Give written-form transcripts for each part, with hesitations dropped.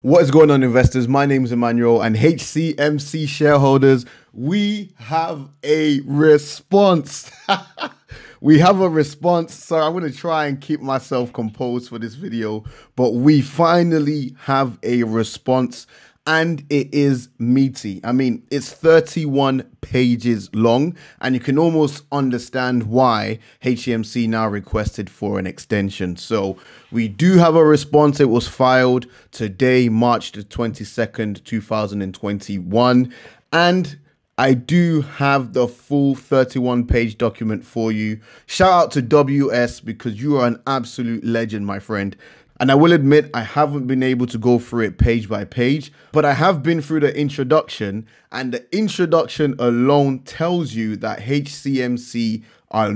What is going on, investors? My name is Emmanuel, and HCMC shareholders, we have a response. We have a response, so I'm going to try and keep myself composed for this video, but we finally have a response, and it is meaty. I mean, it's 31 pages long, and you can almost understand why HCMC now requested for an extension. So we do have a response. It was filed today, March the 22nd, 2021, and I do have the full 31-page document for you. Shout out to WS because you are an absolute legend, my friend. And I will admit, I haven't been able to go through it page by page, but I have been through the introduction, and the introduction alone tells you that HCMC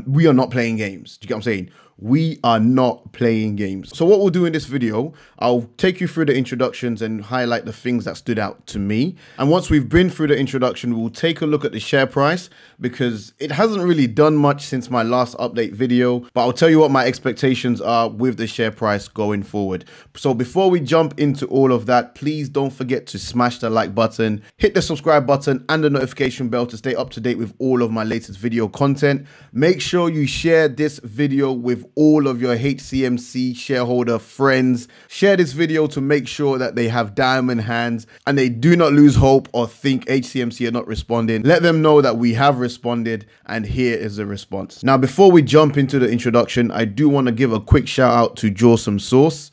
we are not playing games. Do you get what I'm saying? We are not playing games. So what we'll do in this video, I'll take you through the introductions and highlight the things that stood out to me. And once we've been through the introduction, we'll take a look at the share price because it hasn't really done much since my last update video, but I'll tell you what my expectations are with the share price going forward. So before we jump into all of that, please don't forget to smash the like button, hit the subscribe button and the notification bell to stay up to date with all of my latest video content. Make sure you share this video with all of your HCMC shareholder friends. Share this video to make sure that they have diamond hands and they do not lose hope or think HCMC are not responding. Let them know that we have responded, and here is the response. Now, before we jump into the introduction, I do want to give a quick shout out to Jawsome Source.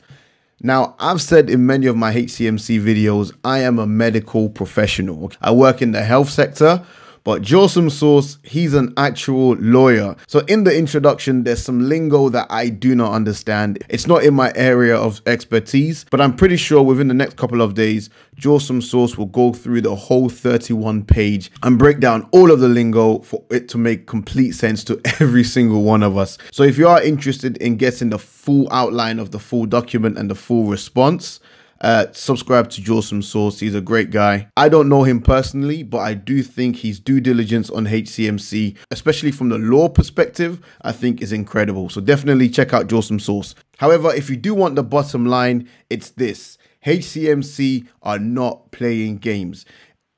Now, I've said in many of my HCMC videos, I am a medical professional. I work in the health sector, but Jawsome Source, he's an actual lawyer. So in the introduction, there's some lingo that I do not understand. It's not in my area of expertise, but I'm pretty sure within the next couple of days, Jawsome Source will go through the whole 31 page and break down all of the lingo for it to make complete sense to every single one of us. So if you are interested in getting the full outline of the full document and the full response, subscribe to Jawsome Source. He's a great guy. I don't know him personally, but I do think his due diligence on HCMC, especially from the law perspective, I think is incredible. So definitely check out Jawsome Source. However, if you do want the bottom line, it's this: HCMC are not playing games.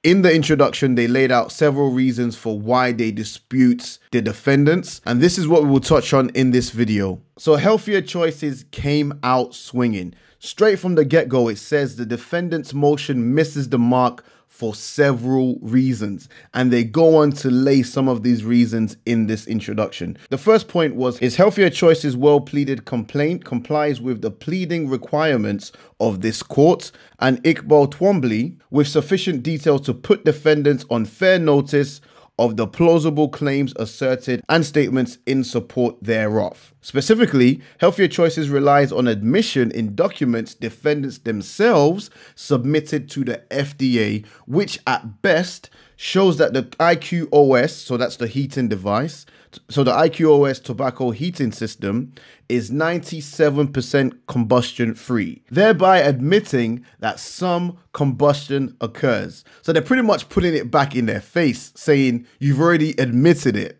In the introduction, they laid out several reasons for why they dispute the defendants, and this is what we will touch on in this video. So Healthier Choices came out swinging. Straight from the get-go, it says the defendant's motion misses the mark for several reasons, and they go on to lay some of these reasons in this introduction. The first point was, is Healthier Choices well-pleaded complaint complies with the pleading requirements of this court and Iqbal Twombly with sufficient detail to put defendants on fair notice of the plausible claims asserted and statements in support thereof. Specifically, Healthier Choices relies on admission in documents defendants themselves submitted to the FDA, which at best shows that the IQOS, so that's the heating device, so the IQOS tobacco heating system is 97% combustion free, thereby admitting that some combustion occurs. So they're pretty much putting it back in their face, saying you've already admitted it.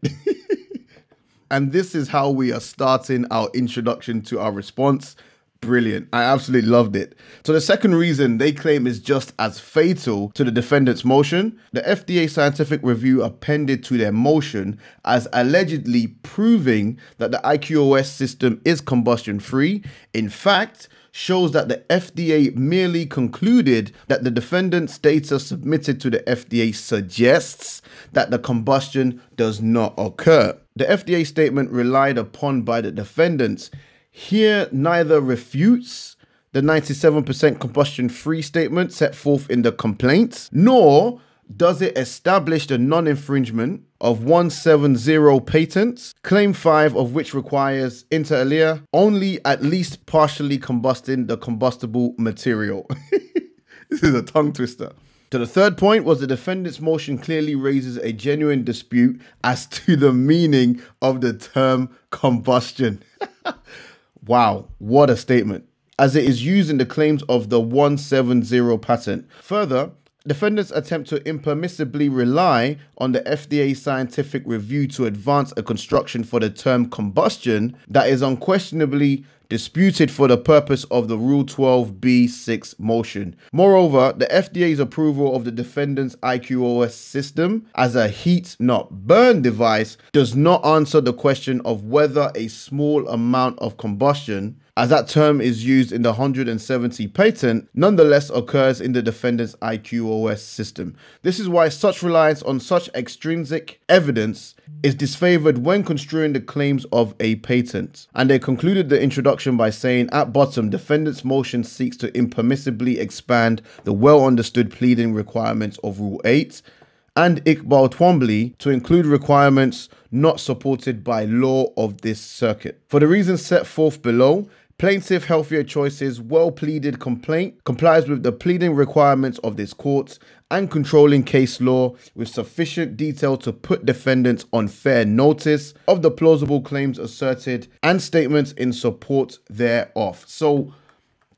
And this is how we are starting our introduction to our response. Brilliant. I absolutely loved it. So the second reason they claim is just as fatal to the defendant's motion. The FDA scientific review appended to their motion as allegedly proving that the IQOS system is combustion free. In fact, shows that the FDA merely concluded that the defendant's data submitted to the FDA suggests that the combustion does not occur. The FDA statement relied upon by the defendants here neither refutes the 97% combustion-free statement set forth in the complaint, nor does it establish the non-infringement of 170 patents, claim 5 of which requires, inter alia, only at least partially combusting the combustible material. This is a tongue twister. So the third point was the defendant's motion clearly raises a genuine dispute as to the meaning of the term combustion. Wow, what a statement, as it is used in the claims of the 170 patent. Further, Defendants attempt to impermissibly rely on the FDA scientific review to advance a construction for the term combustion that is unquestionably disputed for the purpose of the Rule 12b(6) motion. Moreover, the FDA's approval of the defendant's IQOS system as a heat not burn device does not answer the question of whether a small amount of combustion, as that term is used in the 170 patent, nonetheless occurs in the defendant's IQOS system. This is why such reliance on such extrinsic evidence is disfavored when construing the claims of a patent. And they concluded the introduction by saying, at bottom, defendant's motion seeks to impermissibly expand the well-understood pleading requirements of Rule 8 and Iqbal Twombly to include requirements not supported by law of this circuit. For the reasons set forth below, Plaintiff Healthier Choices' well-pleaded complaint complies with the pleading requirements of this court and controlling case law with sufficient detail to put defendants on fair notice of the plausible claims asserted and statements in support thereof. So,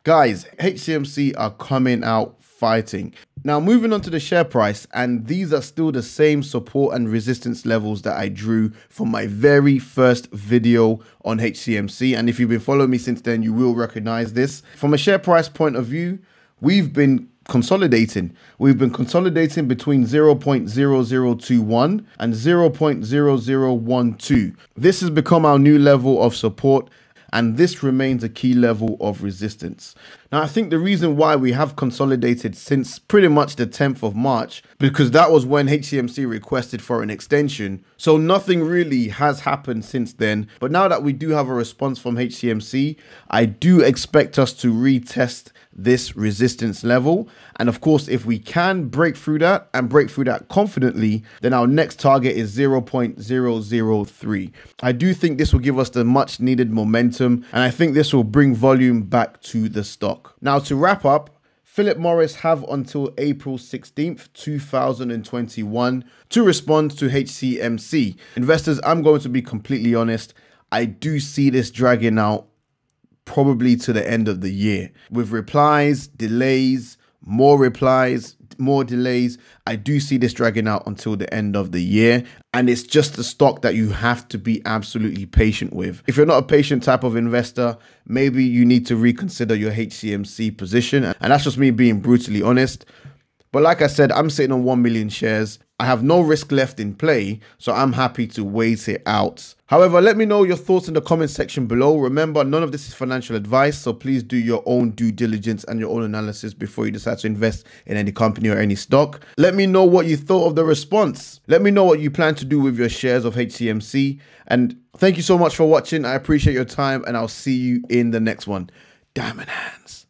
guys, HCMC are coming out fighting. Now, moving on to the share price, and these are still the same support and resistance levels that I drew for my very first video on HCMC. And if you've been following me since then, you will recognize this. From a share price point of view, we've been consolidating. We've been consolidating between 0.0021 and 0.0012. This has become our new level of support, and this remains a key level of resistance. Now, I think the reason why we have consolidated since pretty much the 10th of March, because that was when HCMC requested for an extension. So nothing really has happened since then. But now that we do have a response from HCMC, I do expect us to retest this resistance level. And of course, if we can break through that and break through that confidently, then our next target is 0.003. I do think this will give us the much needed momentum, and I think this will bring volume back to the stock. Now, to wrap up, Philip Morris have until April 16th, 2021 to respond to HCMC. Investors, I'm going to be completely honest, I do see this dragging out probably to the end of the year with replies, delays, more replies, more delays. I do see this dragging out until the end of the year, and it's just a stock that you have to be absolutely patient with. If you're not a patient type of investor, maybe you need to reconsider your HCMC position, and that's just me being brutally honest. But like I said, I'm sitting on 1 million shares. I have no risk left in play, so I'm happy to wait it out. However, let me know your thoughts in the comment section below. Remember, none of this is financial advice, so please do your own due diligence and your own analysis before you decide to invest in any company or any stock. Let me know what you thought of the response. Let me know what you plan to do with your shares of HCMC. And thank you so much for watching. I appreciate your time, and I'll see you in the next one. Diamond hands.